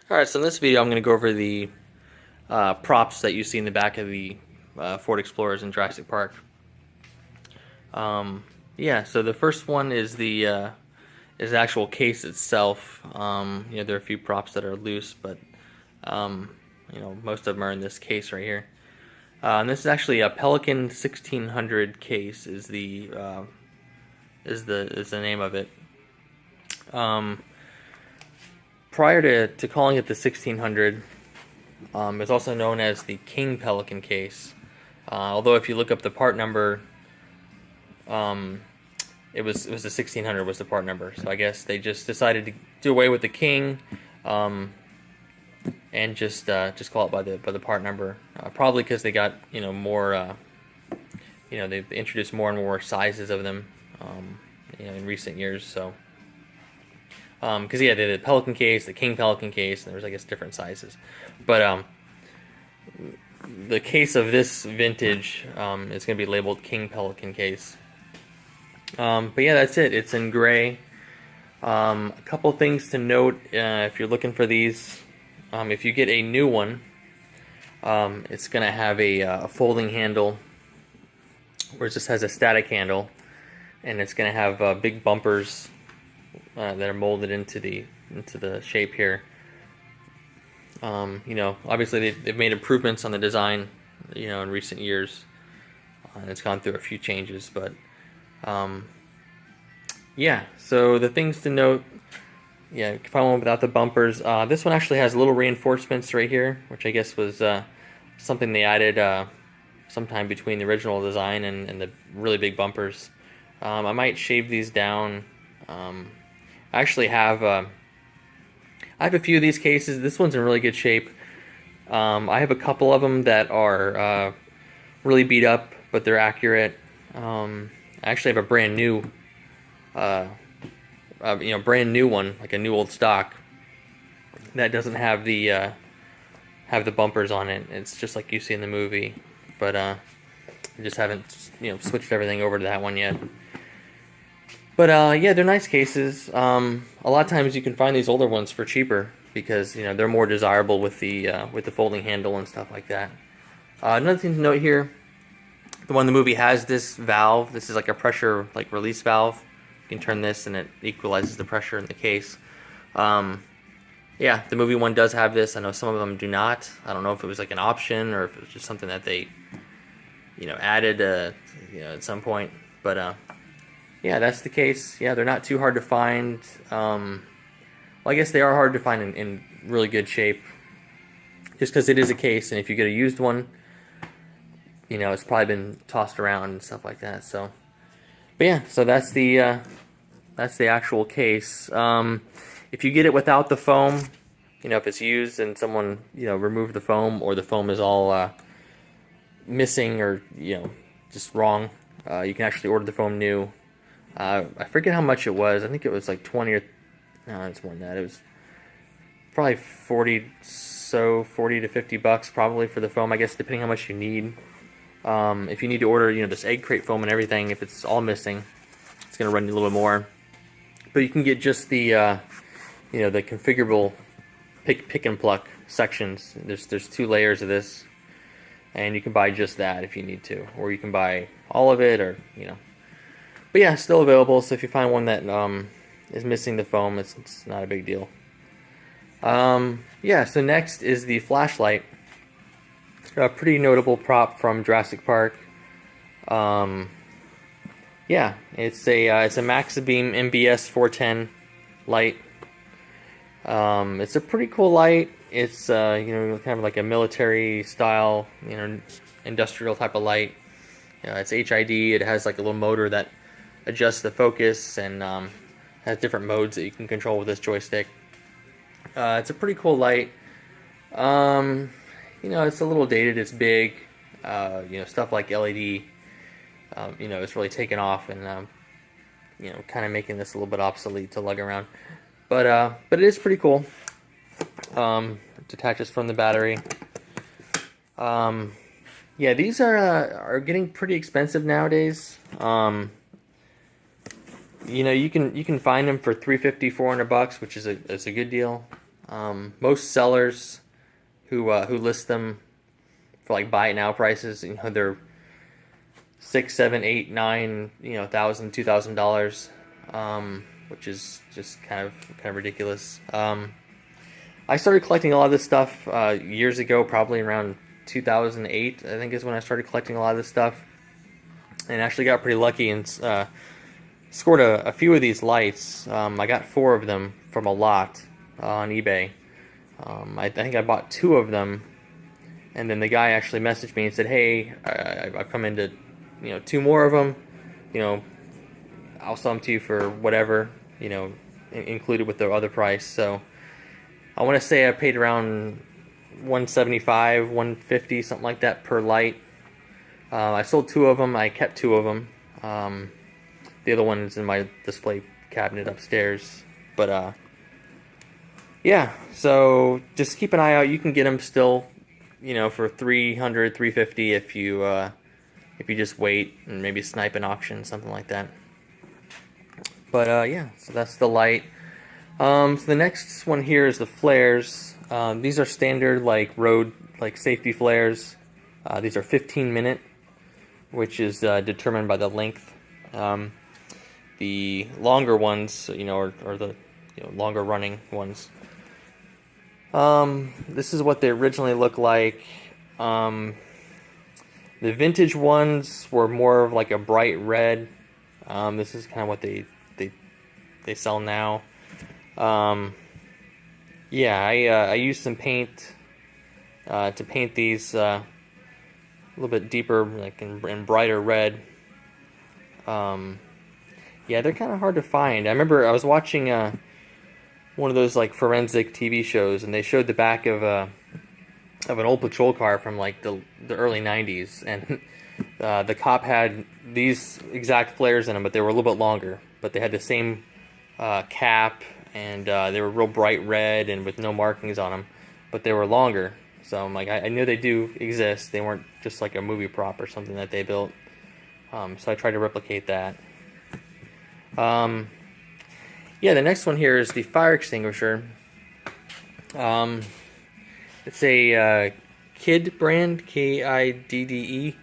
Alright, so in this video I'm going to go over the props that you see in the back of the Ford Explorers in Jurassic Park. Yeah, so the first one is the actual case itself. There are a few props that are loose, but most of them are in this case right here. And this is actually a Pelican 1600 case is the name of it. Prior to calling it the 1600, it's also known as the King Pelican case. Although if you look up the part number, it was the 1600 was the part number. So I guess they just decided to do away with the King, and just call it by the part number. Probably because they got more. They've introduced more and more sizes of them, in recent years. So. Because they had the Pelican case, the King Pelican case, and there was, I guess, different sizes. But the case of this vintage is going to be labeled King Pelican case. But yeah, that's it. It's in gray. A couple things to note if you're looking for these. If you get a new one, it's going to have a folding handle, where it just has a static handle, and it's going to have big bumpers that are molded into the shape here. Obviously they've made improvements on the design, in recent years, and it's gone through a few changes. But yeah. So the things to note, yeah, you can find one without the bumpers. This one actually has little reinforcements right here, which I guess was something they added sometime between the original design and the really big bumpers. I might shave these down. I actually have I have a few of these cases. This one's in really good shape. I have a couple of them that are really beat up, but they're accurate. I actually have a brand new, brand new one, like a new old stock, that doesn't have the bumpers on it. It's just like you see in the movie, but I just haven't switched everything over to that one yet. But yeah, they're nice cases. A lot of times you can find these older ones for cheaper because they're more desirable with the folding handle and stuff like that. Another thing to note here, the one in the movie has this valve. This is like a pressure release valve. You can turn this and it equalizes the pressure in the case. Yeah, the movie one does have this. I know some of them do not. I don't know if it was like an option or if it was just something that they added at some point. But yeah, that's the case. Yeah, they're not too hard to find. Well, I guess they are hard to find in really good shape, just because it is a case, and if you get a used one, it's probably been tossed around and stuff like that. So, but yeah, so that's the actual case. If you get it without the foam, if it's used and someone removed the foam, or the foam is all missing or just wrong, you can actually order the foam new. I forget how much it was. I think it was like 20 or no, it's more than that. It was probably 40 to $50 probably for the foam, I guess, depending how much you need. If you need to order this egg crate foam and everything, if it's all missing, it's going to run you a little bit more. But you can get just the the configurable pick and pluck sections. There's 2 layers of this, and you can buy just that if you need to, or you can buy all of it, or But yeah, still available. So if you find one that is missing the foam, it's not a big deal. Yeah. So next is the flashlight. A pretty notable prop from Jurassic Park. Yeah, it's a Maxibeam MBS 410 light. It's a pretty cool light. It's kind of like a military style, industrial type of light. It's HID. It has like a little motor that adjusts the focus, and has different modes that you can control with this joystick. It's a pretty cool light. It's a little dated. It's big. Stuff like LED. It's really taken off, and kind of making this a little bit obsolete to lug around. But it is pretty cool. It detaches from the battery. Yeah, these are getting pretty expensive nowadays. You can find them for $350, $400, which is a good deal. Most sellers who list them for like buy it now prices, they're $6, $7, $8, $9, thousand, $2,000, which is just kind of ridiculous. I started collecting a lot of this stuff years ago, probably around 2008. I think is when I started collecting a lot of this stuff, and actually got pretty lucky and scored a few of these lights. I got 4 of them from a lot on eBay. I think I bought 2 of them, and then the guy actually messaged me and said, "Hey, I've come into 2 more of them. I'll sell them to you for whatever, included with the other price." So I want to say I paid around $175, $150, something like that per light. I sold 2 of them. I kept 2 of them. The other one is in my display cabinet upstairs. But yeah, so just keep an eye out. You can get them still, for $300, $350 if you just wait and maybe snipe an auction, something like that. But yeah, so that's the light. So the next one here is the flares. These are standard road safety flares. These are 15-minute, which is determined by the length. The longer ones, are the longer running ones. This is what they originally look like. The vintage ones were more of like a bright red. This is kind of what they sell now. Yeah, I used some paint to paint these a little bit deeper, like in brighter red. Yeah, they're kind of hard to find. I remember I was watching one of those forensic TV shows, and they showed the back of an old patrol car from the early '90s, and the cop had these exact flares in them, but they were a little bit longer. But they had the same cap, and they were real bright red and with no markings on them, but they were longer. So I'm I knew they do exist. They weren't just like a movie prop or something that they built. So I tried to replicate that. Yeah, the next one here is the fire extinguisher. It's a Kidd brand, Kidde.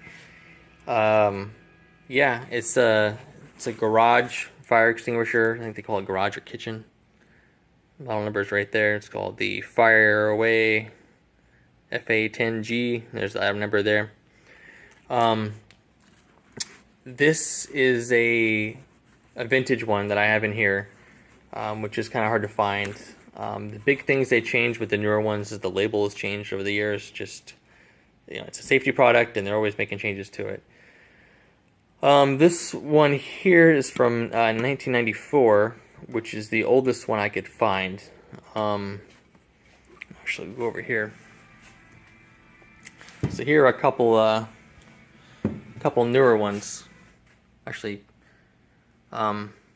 Yeah, it's a garage fire extinguisher. I think they call it garage or kitchen. Model number is right there. It's called the Fireaway FA10G. There's the item number there. This is a vintage one that I have in here, which is kind of hard to find. The big things they changed with the newer ones is the label has changed over the years. Just, it's a safety product, and they're always making changes to it. This one here is from 1994, which is the oldest one I could find. Actually, we'll go over here. So here are a couple newer ones. Actually,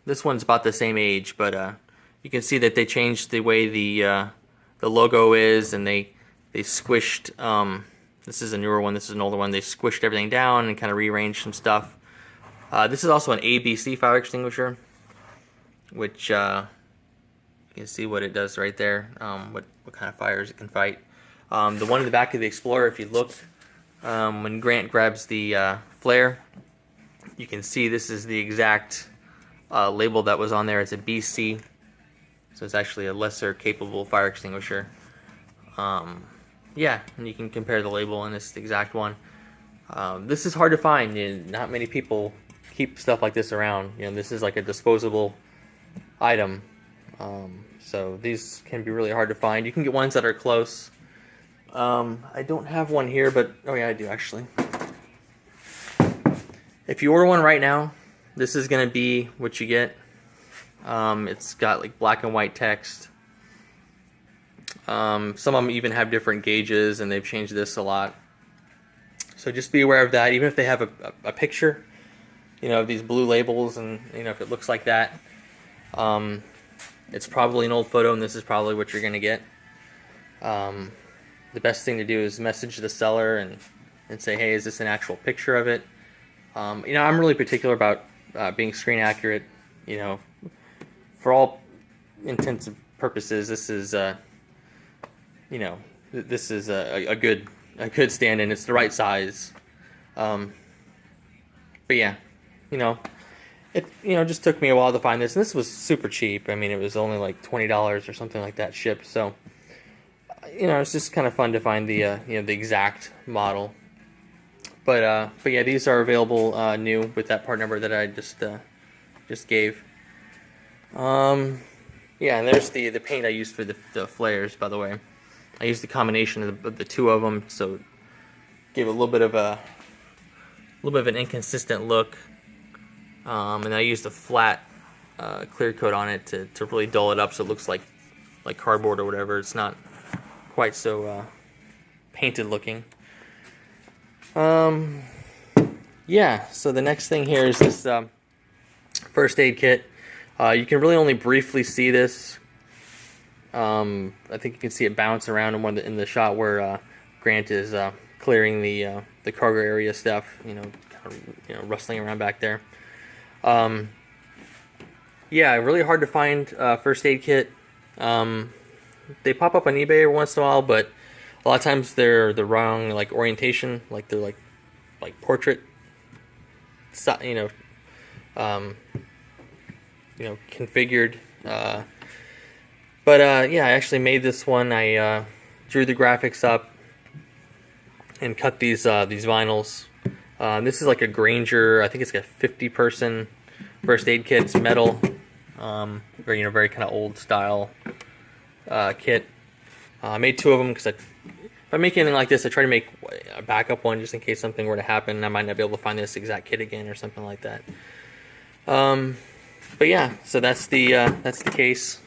this one's about the same age, but you can see that they changed the way the logo is, and they squished. This is a newer one. This is an older one. They squished everything down and kind of rearranged some stuff. This is also an ABC fire extinguisher, which you can see what it does right there. What kind of fires it can fight. The one in the back of the Explorer, if you look, when Grant grabs the flare, you can see this is the exact label that was on there. It's a BC, so it's actually a lesser capable fire extinguisher. Yeah, and you can compare the label, and it's the exact one. This is hard to find. Not many people keep stuff like this around. This is like a disposable item. So these can be really hard to find. You can get ones that are close. I don't have one here, but oh yeah, I do actually. If you order one right now, this is going to be what you get. It's got black and white text. Some of them even have different gauges, and they've changed this a lot. So just be aware of that. Even if they have a picture, of these blue labels, and if it looks like that, it's probably an old photo, and this is probably what you're going to get. The best thing to do is message the seller and say, hey, is this an actual picture of it? I'm really particular about being screen accurate. For all intents and purposes, this is this is a good stand-in. It's the right size. But yeah, it just took me a while to find this, and this was super cheap. I mean, it was only like $20 or something like that shipped. So it's just kind of fun to find the the exact model. But yeah, these are available new with that part number that I just gave. Yeah, and there's the paint I used for the flares. By the way, I used the combination of the two of them, so it gave a little bit of an inconsistent look. And I used a flat clear coat on it to really dull it up, so it looks like cardboard or whatever. It's not quite so painted looking. Yeah, so the next thing here is this first aid kit. You can really only briefly see this. I think you can see it bounce around in the shot where Grant is clearing the cargo area stuff. Kind of rustling around back there. Yeah, really hard to find first aid kit. They pop up on eBay every once in a while, but a lot of times they're the wrong orientation, they're like portrait, configured. But yeah, I actually made this one. I drew the graphics up and cut these vinyls. This is like a Granger. I think it's like a 50-person first aid kit. It's metal, very kind of old style kit. I made two of them because if I make anything like this, I try to make a backup one just in case something were to happen. I might not be able to find this exact kit again or something like that. But yeah, so that's the case.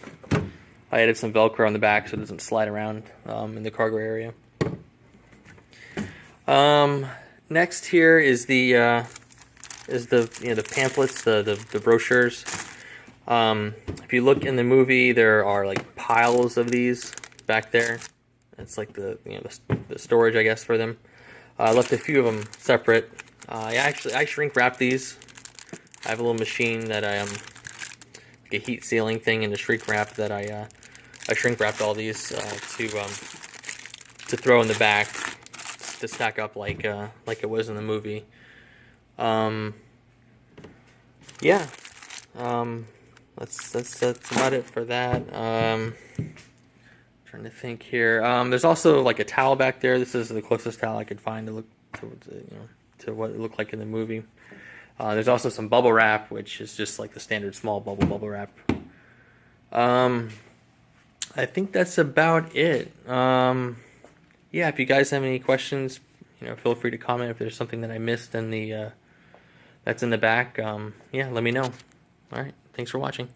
I added some Velcro on the back so it doesn't slide around in the cargo area. Next here is the pamphlets, the brochures. If you look in the movie, there are piles of these back there. That's the storage, I guess, for them. I left a few of them separate. I shrink wrap these. I have a little machine that I like a heat sealing thing in the shrink wrap that I shrink wrapped all these to throw in the back to stack up like it was in the movie. Yeah. That's about it for that. Trying to think here. There's also a towel back there. This is the closest towel I could find to look to what it looked like in the movie. There's also some bubble wrap, which is just the standard small bubble wrap. I think that's about it. Yeah, if you guys have any questions, feel free to comment if there's something that I missed in the that's in the back. Yeah, let me know. All right, thanks for watching.